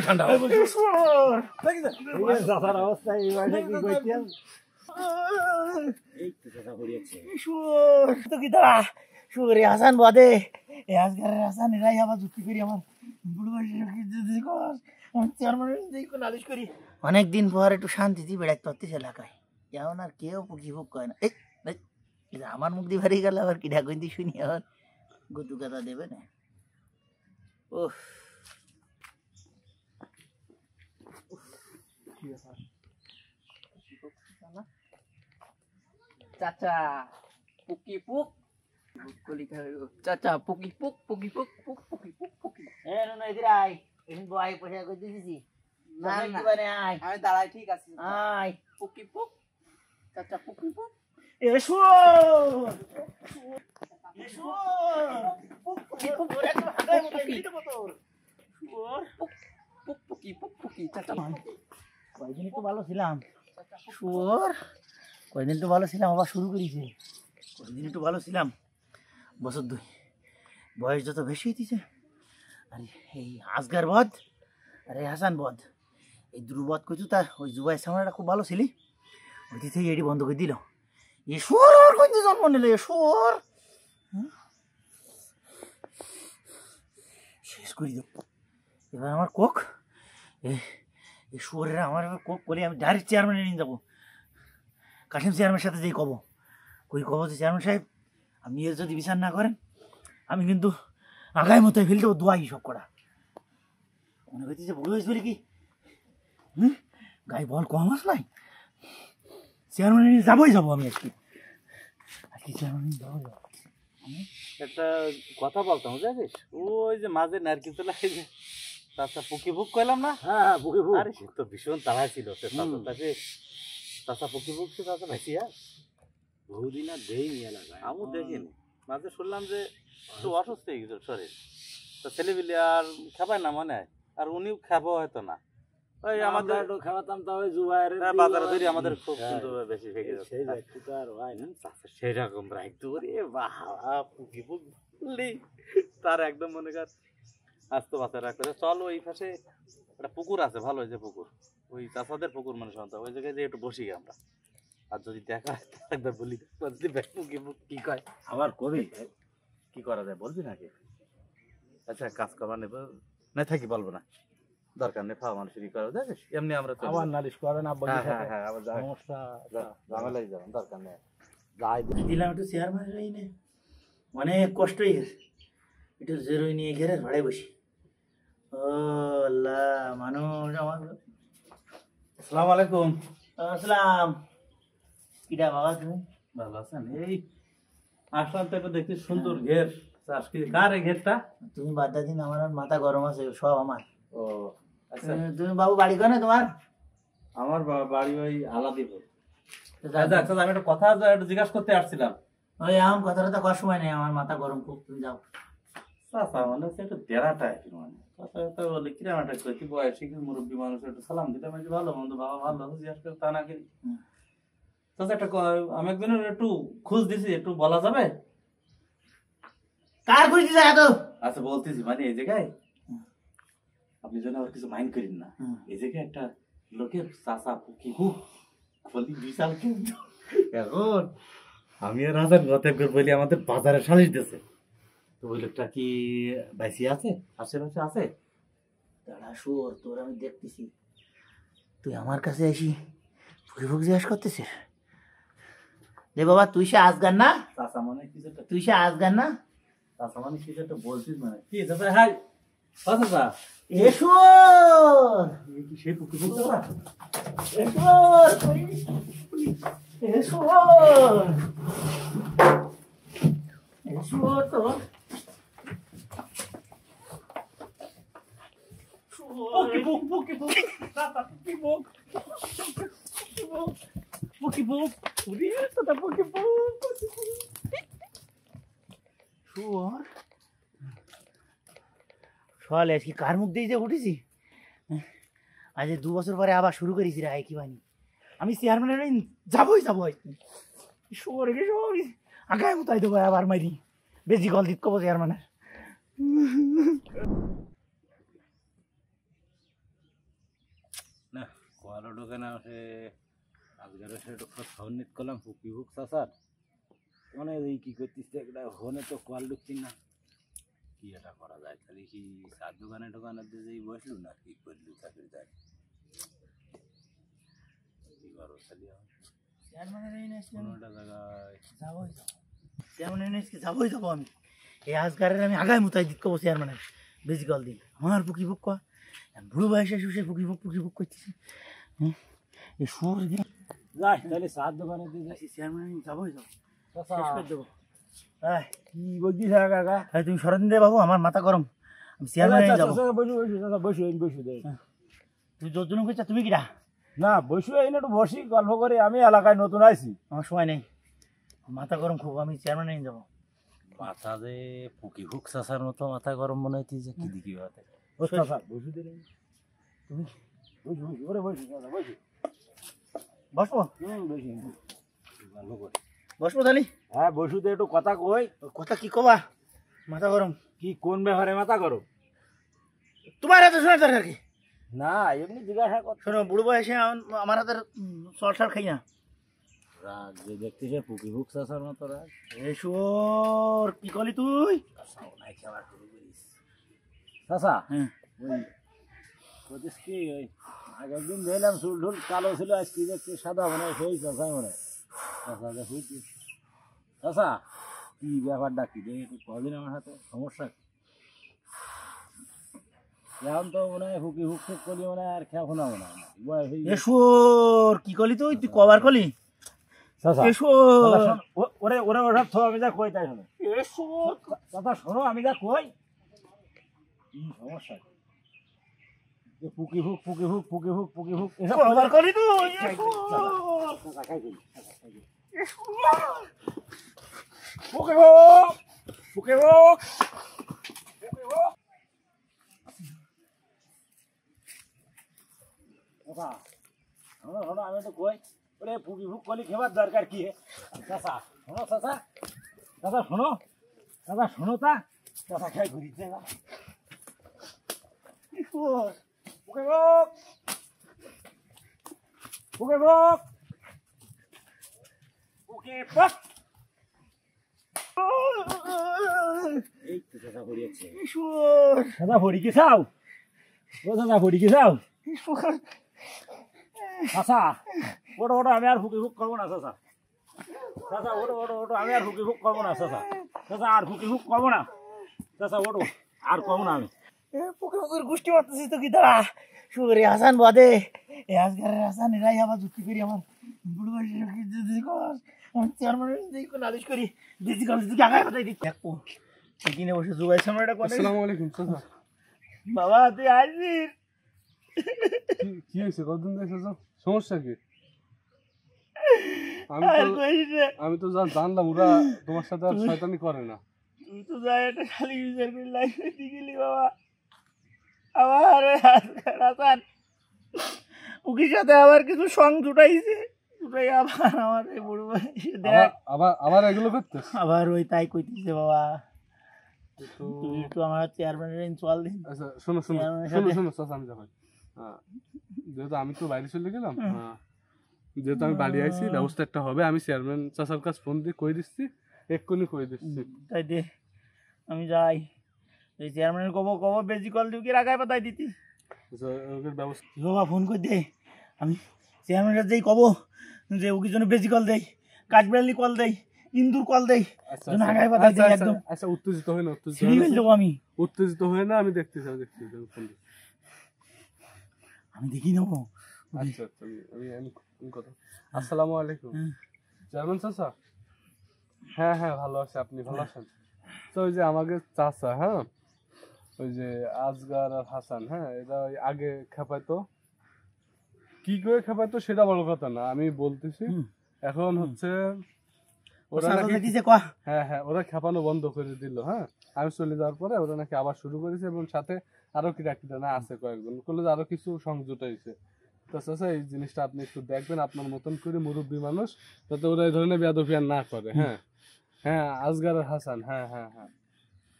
ঠান্ডা হাসান বাদে হাসান এরাই আবার যুক্তি করি আমার নালিশ করি অনেকদিন পর একটু শান্তিতে বেড়াতে পারতেছে এলাকায় যেমন আর কেউ পুকি ভুক করে না আমার মুখ দিয়ে বাড়ি গেল আবার কি ঢাকুন্দি শুনি আবার গুতু কথা দেবে না ও চাচা পুকি পুক চাচা পুকি পুক পুকি পুক পুক পুকি পুক পুকি এদিকে আয় এখন বই পয়সা করে দিয়েছি আমি দাঁড়াই ঠিক আছে আয় পুকি পুক চাচা পুকি পুক এসো কয়দিন একটু ভালো ছিলাম কয়দিন তো ভালো ছিলাম আবার শুরু করেছে কয়দিন একটু ভালো ছিলাম বছর 2 বয়স যত বেশি হইতেছে আরে এই আজগার বধ আরে হাসান বধ এই দুর্বধ কইতু তা ওই জুবাই সামনেটা খুব ভালো ছিলি ওই থেকে এটি বন্ধ করে দিল ঈশ্বর কোন জন্ম নিল ঈশ্বর শেষ করি দেব এবার আমার কোক এই শুয়ারের আমার কোক বলে আমি ডাইরেক্ট চেয়ারম্যানে নিয়ে যাবো কাশিম চেয়ারম্যানের সাথে যেই কব যে চেয়ারম্যান সাহেব আপনি এর যদি বিচার না করেন আমি কিন্তু আগায় মতো ফেলে দেবো দোয়াই সব করা মনে করতেছে ভুল হয়েছে বলে কি গায়ে বল কম আস নাই চেয়ারম্যানে নিয়ে যাবোই যাবো আমি আজকে চেয়ারম্যানে যাবো একটা কথা বলতাম বুঝেছিস ওই যে মাঝে নারকেল তোলা চাচা পুকি ভুক কইলাম না হ্যাঁ পুকি ভুক আরে সে তো ভীষণ তাড়া ছিল চাচা পুকি ভুক সে চাচা ভাইসিয়া বহুদিন আর দেয়নি এলাকায় আমিও দেখিনি মাঝে শুনলাম যে একটু অসুস্থ হয়ে গেছিল শরীর তো ছেলেপিলে আর খাবায় না মনে হয় আর উনিও খাবো হয়তো না ওই আমাদের খাওয়াতাম তাহলে জুবাইয়ের বাজারে ধরি আমাদের খুব কিন্তু বেশি ভেঙে যাচ্ছে সেরকম রাখতো রে বাবা পুকি পুক বললি তার একদম মনে কর আস্তে বাচ্চা রাখতে চল ওই পাশে একটা পুকুর আছে ভালো যে পুকুর ওই চাষাদের পুকুর মানে সন্তান ওই জায়গায় যে একটু বসি আমরা আর যদি দেখা একবার বলি পুকি পুক কি কয় আবার কবি কি করা যায় বলবি নাকি আচ্ছা কাজ করা নেব না থাকি বলবো না দরকার নেই খাওয়া মানুষেরই করা দেখিস এমনি আমরা আবার নালিশ করেন হ্যাঁ আবার সমস্যা ঝামেলাই যাবেন দরকার নেই যাই দিলাম একটু চেয়ারম্যান নে অনেক কষ্টই একটু জেরোই নিয়ে ঘেরে ভাড়ে বসি ও আল্লাহ মানুষ আমার আসসালামু আলাইকুম আসসালাম কিটা বাবা তুমি ভালো আছেন এই আসলাম তো দেখতে সুন্দর ঘের চাষ কি কার এই ঘেরটা তুমি বাদ দিন আমার মাথা গরম আছে সব আমার ও আচ্ছা তুমি বাবু বাড়ি কোনে তোমার আমার বাড়ি ওই আলাদিপুর আচ্ছা আমি একটা কথা একটু জিজ্ঞাসা করতে আসছিলাম ওই আম কথাটা করার সময় নেই আমার মাথা গরম খুব তুমি যাও চাচা মানে একটু দেড়াটা মানে চাচা বলে কিরম একটা কইছি বয়সী মুরব্বী মানুষ একটু সালাম দিতে আমি ভালো মন্দ বাবা ভালো জিজ্ঞাসা করে তা না কিনি চাচা একটা আমি একদিনের একটু খোঁজ দিছি একটু বলা যাবে কার খুঁজতে যায় তো আচ্ছা বলতেছি মানে এই জায়গায় আপনি যেন আর কিছু মাইন্ড করেন না এই জায়গায় একটা লোকের চাচা পুকি বলি বিশাল কিন্তু এখন আমি আর হাজার গতেব বলি আমাদের বাজারে সালিশ দিয়েছে তো ওই লোকটা কি বাইসি আছে আশেপাশে আছে দাঁড়া শুয়োর তোর আমি দেখতেছি তুই আমার কাছে আসি ফুকি ফুক জিজ্ঞাসা করতেছিস রে বাবা তুই সে আজগার না চাচা মানে কিছু তুই সে আজগার না চাচা মানে কিছু একটা বলছিস মানে কি চাচা হাই চাচা এসো কি সে পুকি ফুক চাচা এসো এসো তো পুকি ফুক পুকি ফুক চাচা পুকি ফুক পুকি ফুক পুরি চাচা পুকি ফুক শুয়োর সকালে আজকে কার মুখ দিয়ে যে উঠেছি আজ 2 বছর পরে আবার শুরু করেছি রে কি বানি আমি চেয়ারম্যানের যাবোই শুয়োর আগায় মুতাই দেবো আবার মারি বেশি গল দিত কব চেয়ারম্যানের কোয়ালো দোকানে আসে আজকের সেটা খবর নিত করলাম ফুকি ফুক চাচার মানে এই কি করতিস একটা হনে তো কোয়াল ঢুকছি না কি এটা করা যায় তাহলে কি চার দোকানে দিয়ে যেই বসলু না কি করলু চাকরি যায় কি করো তাহলে কোনোটা জায়গায় যাবোই যাবো আমি এই আজগারের আমি আগায় মুতাই দিত কবো চেয়ারম্যানের বেশি কল দিন আমার পুকি ফুক কয় বুড়ো বয়সে শুষে পুকি ফুক করতেছি এই সুর যাই তাহলে চার দোকানে দিয়ে যাই চেয়ারম্যান যাবোই যাবো চাচা শেষ করে দেবো কি বলছিস কাকা তুমি সরান দে বাবু আমার মাথা গরম আমি চেয়ারম্যান যাবো বসু দে তুই যতজন করছিস তুমি কিরা না বসু এনে একটু বসি গল্প করে আমি এলাকায় নতুন আইছি আমার সময় নেই মাথা গরম খুব আমি চেয়ারম্যান যাবো মাথা যে ফুকি ফুক চাচার মতো মাথা গরম মনে হইতে যে কি দিকি বাতে বসু দে তুমি বসু ওরে বসু বসু বসবো বসু গল্প করে বসবো তাহলে হ্যাঁ বসুতে একটু কথা কই কথা কি কবা মাথা গরম কি কোন ব্যাপারে মাথা করো তোমার হাতে শোনার দরকার কি না এমনি জিজ্ঞাসা কর শোনো বুড়ো বয়সে আমার হাতের সর খাই না রাগ যে দেখতেছে পুকি হুক চাচার মতো রাগ এসোর কি করলি তুই নাই খাওয়া শুরু করিস চাচা হ্যাঁ ওই বলছিস কি ওই আগের দিন দেখলাম চুল ঢুল কালো ছিল আজকে দেখছি সাদা মনে হয় সেই চাচাই মনে হয় চাচা দেখুছি চাচা কি ব্যাপারটা কি দেখি একটু কদিন আমার হাতে সমস্যা এখন তো মনে হয় হুকি হুক হুক করলি মনে হয় আর খেয়া শোনা মনে হয় এসোর কি করলি তুই তুই কবার করলি এসোর ওরে ওরে ওসব থো আমি যা কই তাই শোনো এসোর চাচা শোনো আমি যা কই কি সমস্যা পুকি হুক পুকি হুক পুকি হুক পুকি হুক এসব কবার করলি তুই পুকি হুক পুকি হুক পুকি হুক চাচা শোনো শোনো আমি তো কই ওরে পুকি হুক করলি খেবার দরকার কি চাচা শোনো চাচা চাচা শোনো চাচা শোনো তা চাচা খাই ঘুরিতে না পুকি হুক পুকি হুক পুকি হুক এই তো চাচা ভরি আছে এসোর চাচা ভরি কি চাও ও চাচা ভরি কি চাও চাচা ওটো ওটো আমি আর হুকি হুক করবো না চাচা চাচা ওটো ওটো ওটো আমি আর হুকি হুক করবো না চাচা চাচা আর হুকি হুক করবো না চাচা ওটো আর করবো না আমি পুকুর গোষ্ঠী মারতেছি তো কি দাঁড়া সুরে হাসান বাদে এই আজকারের হাসান এরাই আমার যুক্তি করি আমার বুড়ো বয়সে আমার চেয়ারম্যান নালিশ করি দিদি কলেজ থেকে আগায় কথাই দিচ্ছি দেখো কিনে বসে জুবাই সামনেটা করে আসসালামু আলাইকুম চাচা বাবা তুই আসিস কি হয়েছে কতদিন দেখে সমস্যা কি আমি তো জানলাম ওরা তোমার সাথে আর শয়তানি করে না তুই তো যাই একটা খালি বিচার করে লাইফ গেলি বাবা আমার হাসান উকির সাথে আবার কিছু সং জুটাইছে জুটাই আবার আমার এই বুড়ো বয়সে দেখ আবার এগুলো করতেছ আবার ওই তাই কইতেছে বাবা তো তুই একটু আমার চেয়ারম্যানের চল দিন আচ্ছা শোনো শোনো শোনো শোনো চাচা আমি যাই যেহেতু আমি তো বাইরে চলে গেলাম যেহেতু আমি বাড়ি আইছি ব্যবস্থা একটা হবে আমি চেয়ারম্যান চাচার কাছে ফোন দিয়ে কই দিচ্ছি এক্ষুনি কই দিচ্ছি তাই দে আমি যাই এই চেয়ারম্যানের কব বেশি কল দিবি কি রাখায় পাতাই দিতি ওদের ব্যবস্থা বাবা ফোন করে দে আমি চেয়ারম্যানের যেই কব যে ওকে জন্য বেশি কল দেই কাঠবিড়ালি কল দেই ইন্দুর কল দেই আচ্ছা যেন আগায় পাতাই দেই একদম আচ্ছা উত্তেজিত হয় না উত্তেজিত হয় না আমি দেখতেছি ফোন আমি দেখি নেবো আচ্ছা আচ্ছা আমি কথা আসসালামু আলাইকুম চেয়ারম্যান চাচা হ্যাঁ হ্যাঁ ভালো আছে আপনি ভালো আছেন তো ওই যে আমাকে চাচা হ্যাঁ ওই যে আজগার আর হাসান হ্যাঁ এরা ওই আগে খেপাইতো কি করে খেপাইতো সেটা বড় কথা না আমি বলতেছি এখন হচ্ছে ওরা নাকি হ্যাঁ হ্যাঁ ওরা খেপানো বন্ধ করে দিল হ্যাঁ আমি চলে যাওয়ার পরে ওরা নাকি আবার শুরু করেছে এবং সাথে আরো কিটা না আছে কয়েকজন করলে আরো কিছু সংযুক্ত হয়েছে তো চাচা এই জিনিসটা আপনি একটু দেখবেন আপনার মতন করে মুরব্বী মানুষ যাতে ওরা এই ধরনের বেয়াদবি আর না করে হ্যাঁ হ্যাঁ আজগার আর হাসান হ্যাঁ হ্যাঁ হ্যাঁ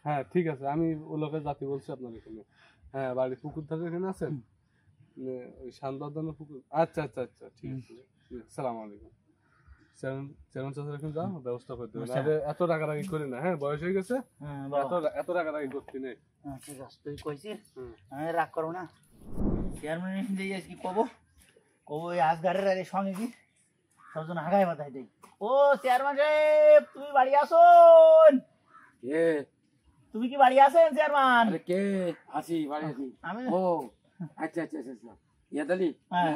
হ্যাঁ ঠিক আছে আমি ও লোকের জাতি বলছি আপনার এখানে হ্যাঁ বাড়ি পুকুর ধারে এখানে আছেন ওই শান্তদানের পুকুর। আচ্ছা আচ্ছা আচ্ছা, ঠিক আছে। আসসালামু আলাইকুম। চেয়ারম্যান চাচা এখন যাও, ব্যবস্থা করতে হবে। আরে এত রাগারাগি করি না, হ্যাঁ বয়স হয়ে গেছে, এত রাগারাগি করতে নেই। ঠিক আছে, তুই কইছিস, আমি রাগ করবো না। চেয়ারম্যান যে কি কব ওই আজগারের আরে সঙ্গে কি সবজন হাগায় বাধাই দেই। ও চেয়ারম্যান সাহেব, তুমি বাড়ি আসুন। কে? তুমি কি বাড়ি আছেন চেয়ারম্যান? আরে কে? আসি, বাড়ি আসি। আমি ও আচ্ছা আচ্ছা আচ্ছা, ইয়াদালি হ্যাঁ।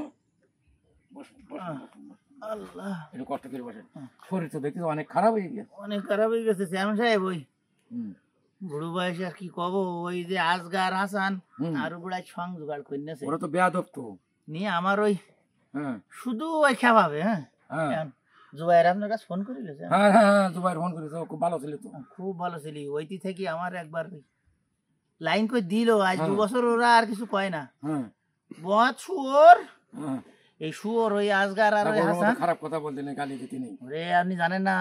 বসুন বসুন বসুন। আল্লাহ, একটু কষ্ট করে বসেন। শরীর তো দেখতে অনেক খারাপ হয়ে গেছে। অনেক খারাপ হয়ে গেছে চেয়ারম্যান সাহেব। ওই হুম বুড়ো বয়সে আর কি কব, ওই যে আজগার হাসান হুম। আর বুড়াই সং জোগাড় করে নিয়েছে ওরা তো বেয়াদব তো। নিয়ে আমার ওই হ্যাঁ শুধু ওই খেপাবে। হ্যাঁ, হ্যাঁ জুবাইর আপনার কাছে ফোন করে দিয়েছে। হ্যাঁ হ্যাঁ হ্যাঁ, জুবাইর ফোন করেছে, ও খুব ভালো ছিল তো। খুব ভালো ছিলি, ওইটি থেকে আমার একবার লাইন করে দিল। আজ 2 বছর ওরা আর কিছু কয় না। হ্যাঁ বহুত শুয়োর, হ্যাঁ, এই শুয়োর ওই আজগার আর ওই ওর মতো হাসান। খারাপ কথা বলতে নেই, গালি দিতে নেই। ওরে আপনি জানেন না,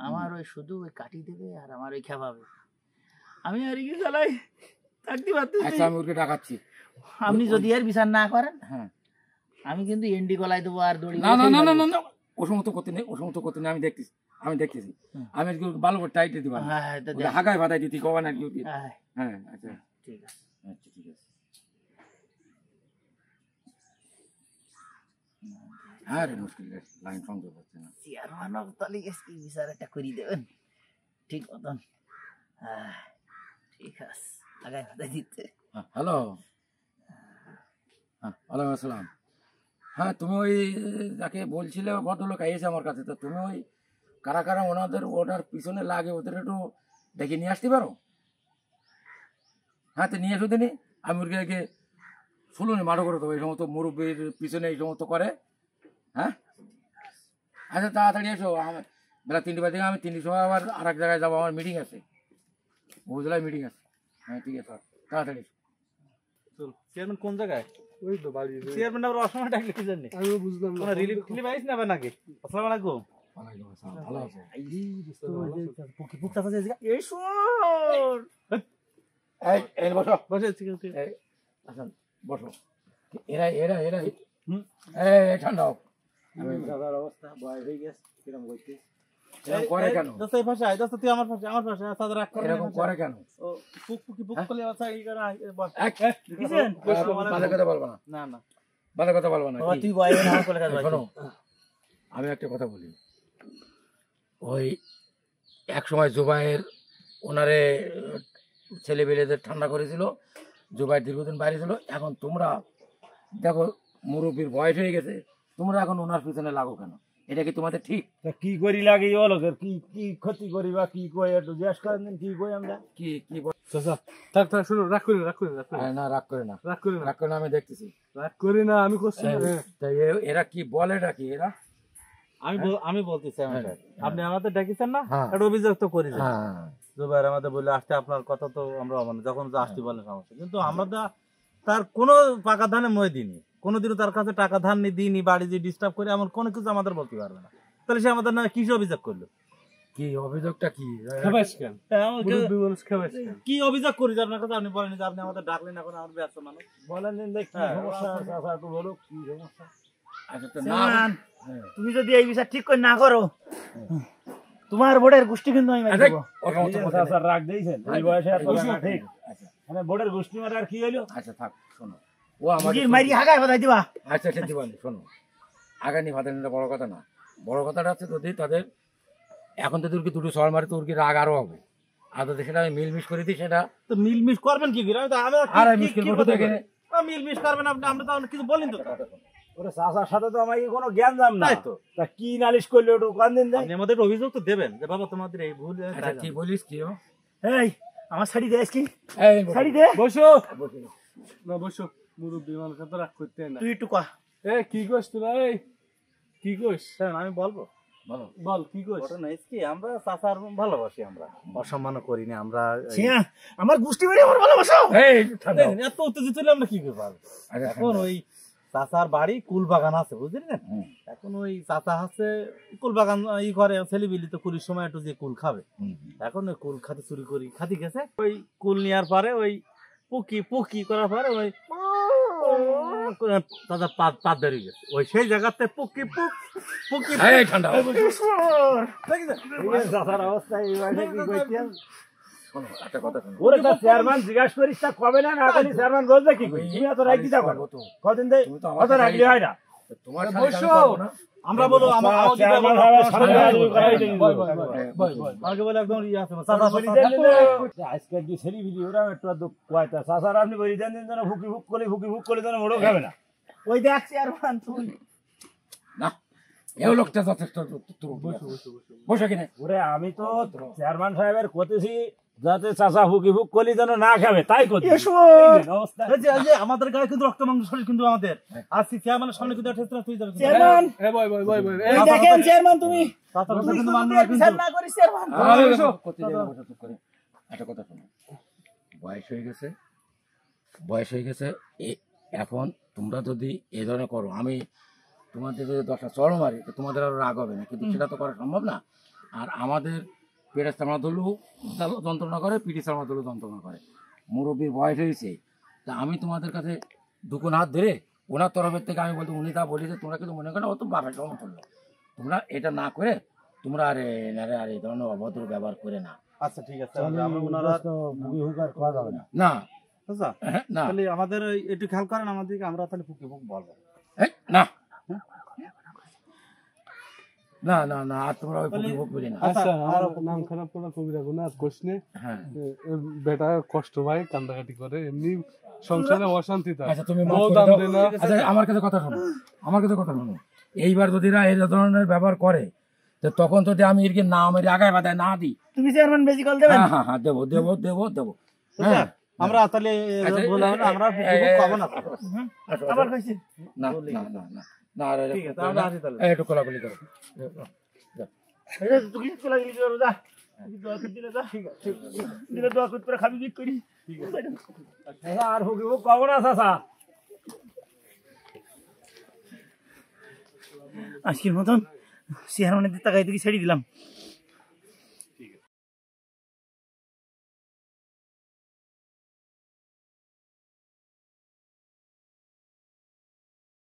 আমার ওই শুধু ওই কাটি দেবে আর আমার ওই খেপাবে। আমি আর কি চালাই থাকতে পারতেছি। আচ্ছা আমি ওকে ডাকাচ্ছি। আপনি যদি আর বিচার না করেন, হ্যাঁ আমি কিন্তু এন্ডি গলায় দেবো আর দড়ি। না না না না না না, ও সমস্ত করতে নেই, ও সমস্ত করতে নেই। আমি দেখতেছি আমি আজকে ওকে ভালো করে টাইটে দিবা, হ্যাঁ, এটা দেখ। হাগায় বাদায় দিতি কবা না কি। হ্যাঁ, হ্যাঁ আচ্ছা ঠিক আছে। আচ্ছা ঠিক আছে। হ্যাঁ রে, মুশকিল রে, লাইন সংযোগ হচ্ছে না। চেয়ারম্যান তাহলে কি বিচার একটা করে দেবেন ঠিক মতন? হ্যাঁ ঠিক আছে, আগায় বাধাই দিতে। হ্যালো, হ্যাঁ ওয়ালাইকুম আসসালাম। হ্যাঁ তুমি ওই যাকে বলছিলে ভদ্রলোক এসে আমার কাছে, তো তুমি ওই কারা কারা ওনার পিছনে লাগে ওদের একটু ডেকে নিয়ে আসতে পারো? হ্যাঁ তো নিয়ে এসো দিনই, আমি ওকে শুনুনি মাঠো করে দেবো। এই সমস্ত মুরব্বীর পিছনে এই সমস্ত করে। হ্যাঁ আচ্ছা তাড়াতাড়ি এসো। বেলা 3টে বাজে, আমি 3টের সময় আবার আর এক জায়গায় যাবো, আমার মিটিং আছে, উপজেলায় মিটিং আছে। হ্যাঁ ঠিক আছে, তাড়াতাড়ি এসো। চল। চেয়ারম্যান কোন জায়গায়? ওই তো বাড়ি। চেয়ারম্যান আবার অসময় ডাকলে কি জানি? আমি বুঝলাম না। রিলিফ টিলিফ আইস না নাকি? আসসালামু আলাইকুম। ওয়ালাইকুম আসসালাম, ভালো আছো? এই শোন, এই বসো বসে এই, আচ্ছা বসো। এরা এরা এরা এই ঠান্ডা হোক। দাদার অবস্থা বয়স হয়ে গেছে, কিরকম করছিস? এরকম করে কেন? দোস্ত এই পাশে আয়, দোস্ত তুই আমার পাশে, আমার পাশে সাদা রাখ করে। এরকম করে কেন? ও পুক করলে আচ্ছা এই করে বস। কিসেন? বাজে কথা বলবো না, না না বাজে কথা বলবো না। বাবা, কি? তুই বয় না আমার কোলে কাজ শোনো, আমি একটা কথা বলি। ওই এক সময় জুবাইর ওনারে ছেলেবেলেদের ঠান্ডা করেছিল, জুবাইর দীর্ঘদিন বাইরে ছিল। এখন তোমরা দেখো মুরব্বীর বয়স হয়ে গেছে, তোমরা এখন ওনার পিছনে লাগো কেন? এটা কি তোমাদের ঠিক? কি করি লাগে ও লোকের, কি কি ক্ষতি করি বা কি কই একটু জিজ্ঞেস করেন দিন, কি কই আমরা? কি কি চাচা থাক থাক, শুনো, রাগ করি না, রাগ করি না, রাগ করি না, না রাগ করে না, রাগ করি না, রাগ করে না, আমি দেখতেছি। রাগ করি না, আমি করছি না। তা এরা কি বলে, এরা কি এরা? আমি বলতেছি হ্যাঁ, আপনি আমাদের ডেকেছেন না, হ্যাঁ। একটা অভিযোগ তো করি। হ্যাঁ জুবাইর আমাদের বলে আসতে, আপনার কথা তো আমরা মানে যখন যা আসতে বলেন সমস্যা, কিন্তু আমরা তো তার কোনো পাকা ধানে মই দিইনি, কোনোদিনও তার কাছে টাকা ধান দিইনি, বাড়ি যে ডিস্টার্ব করে এমন কোনো কিছু আমাদের বলতে পারবে না। তাহলে সে আমাদের না কিসে অভিযোগ করলো? কি অভিযোগটা কি? খাবাইস কেন? মুরব্বি মানুষ খাবাইস কেন? কি অভিযোগ করি যে আপনার কাছে? আপনি বলেন যে আপনি আমাদের ডাকলেন, এখন আমার ব্যস্ত মানুষ। বলেন দিন দেখ কি সমস্যা চাচা, একটু বলো কি সমস্যা। আচ্ছা তো না, চেয়ারম্যান, হ্যাঁ। তুমি যদি এই বিচার ঠিক করে না করো, তোমার বোর্ডের গোষ্ঠী কিন্তু আমি মেরে দেবো। ও সমস্ত কথা চাচা রাগ দিয়েছেন এই বয়সে এত বসো। রাগ ঠিক? আচ্ছা মানে বোর্ডের গোষ্ঠী মারা আর কি হইলো? আচ্ছা থাক, শোনো, ও আমাকে মুরগির মারি হাগায় বাধাই দিবা। আচ্ছা আচ্ছা দিবানি, শোনো, আগানি ভাতের বড় কথা না, বড় কথাটা হচ্ছে যদি তাদের এখন তো তোর কি দুটো সর মারে, তোর কি রাগ আরো হবে। আর যদি সেটা আমি মিলমিশ করে দিই, সেটা তো মিলমিশ করবেন কি করে? আর আমি মুশকিল করবো তো এখানে। মিলমিশ করবেন আপনি, আমরা তো কিছু বলেন তো। ওরে চাচার সাথে তো আমাকে কোনো জ্ঞান জাম না, তাই তো। তা কি নালিশ করলে ওটা কান দিন দেয়? আপনি আমাদের অভিযোগ তো দেবেন যে বাবা তোমাদের এই ভুল। আচ্ছা কি বলিস কি? ও এই আমার শাড়ি দে কি, এই শাড়ি দে। বসো বসে। না, বসো। মুরব্বি মানুষ তো রাগ করতে না। তুই একটু কয়া। এ কি কইস তোরা? এই কি কইস? আমি বলবো, বলো। বল কি কইস? ঘটনা কি, আমরা চাচার ভালোবাসি, আমরা অসম্মান করি না। আমরা আমার গোষ্ঠী বাড়ি আমার ভালোবাসো। এই ঠান্ডা হও। এত উত্তেজিত হলে আমরা কি করে পারবো? আচ্ছা, এখন ওই চাচার বাড়ি কুল বাগান আছে, বুঝলি না? হুম। এখন ওই চাচা আছে কুল বাগান ই করে, ছেলেবিলি তো কুলির সময় একটু যে কুল খাবে, হুম। এখন ওই কুল খাতে চুরি করি খাতি গেছে। ওই কুল নেওয়ার পরে ওই পুকি করার পরে ওই দাদা পাত ধরে গেছে ওই সেই জায়গাতে পুকি পুক পুকি এই ঠান্ডা চাচার অবস্থা এইভাবে কি কইতেন শোনো, একটা কথা শোনো। ওরে তা চেয়ারম্যান জিজ্ঞাসা করিস তা কবে না না করি চেয়ারম্যান বলবে কি কই তুমি এত রাগ দিতা করো কদিন দেই তুমি তো অত রাগলি হয় না তোমার সাথে আমি পারবো না। আমরা বলো চেয়ারম্যান সাহেব সামনে করাই দেই আগে বলে একদম ইয়ে আছে চাচা বলি দেন আজকে কি ছেলেবিলি ওরা একটু দুঃখ কয়তা চাচার আপনি বলি দেন যেন ফুকি ফুক করে যেন মোড়ো খাবে না ওই দেখ চেয়ারম্যান তুই না, এও লোকটা যথেষ্ট বসে কিনে ওরে আমি তো চেয়ারম্যান সাহেবের কতেছি যাতে চাচা ফুকি ফুক করলে যেন না খাবে তাই করছি অবস্থা এই যে আমাদের গায়ে কিন্তু রক্ত মাংস শরীর কিন্তু আমাদের আর চেয়ারম্যানের সামনে কিন্তু ঠেসরা তুই যাবে চেয়ারম্যান এ বয় বয় বয় বয় এই দেখেন চেয়ারম্যান তুমি চাচার কথা তুমি কিন্তু শুধু মানবে বিয়ের না বিচার কিন্তু না করিস চেয়ারম্যান একটা কথা শোনো, বয়স হয়ে গেছে এখন তোমরা যদি এই ধরনের করো, আমি তোমাদের যদি 10টা চড় মারি তো তোমাদের আরো রাগ হবে না, কিন্তু সেটা তো করা সম্ভব না। আর আমাদের পেটের চামড়া ধরলেও যন্ত্রণা করে, পিঠের চামড়া ধরলেও যন্ত্রণা করে। মুরব্বীর বয়স হয়েছে, তা আমি তোমাদের কাছে দুকুন হাত ধরে ওনার তরফের থেকে আমি বলতে উনি তা বলি যে তোমরা কিন্তু মনে করো ও তো বাবার সমান করলো, তোমরা এটা না করে তোমরা আর এই ধরনের অভদ্র ব্যবহার করে না। আচ্ছা ঠিক আছে আমরা ওনারা ফুকি ফুক আর খাওয়া যাবে না না আচ্ছা না তাহলে আমাদের একটু খেয়াল করেন আমাদেরকে আমরা তাহলে ফুকি ফুক বলবো না না না না আর তোমরা ওই পুকুর ভোগ করি না। আচ্ছা আমার নাম খারাপ করা কবিরা গুনা আর কোশ নে হ্যাঁ বেটা কষ্ট ভাই কান্দাকাটি করে এমনি সংসারে অশান্তি থাকে আচ্ছা তুমি বউ দাম দে না আচ্ছা আমার কাছে কথা শোনো, এইবার যদি এরা এই ধরনের ব্যবহার করে তো তখন যদি আমি এর না আমার আগায় বাধায় না দিই, তুমি চেয়ারম্যান বেশি কল দেবেন হ্যাঁ হ্যাঁ দেবো দেবো দেবো দেবো হ্যাঁ আমরা তাহলে বলা হলো আমরা ফুকি ফুক খাবো না আবার কইছি না না না না না আর ঠিক আছে আমরা আসি তাহলে একটু কোলাকুলি করো। এই তুই কি লাগলি জোর দা দোয়া করে দিলে দা ঠিক আছে দিলে দোয়া করে খাবি বিক করি ঠিক আছে আর ফুকি ফুক খাবো না চাচা আজকের মতন চেয়ারম্যানের টাকায় থেকে ছেড়ে দিলাম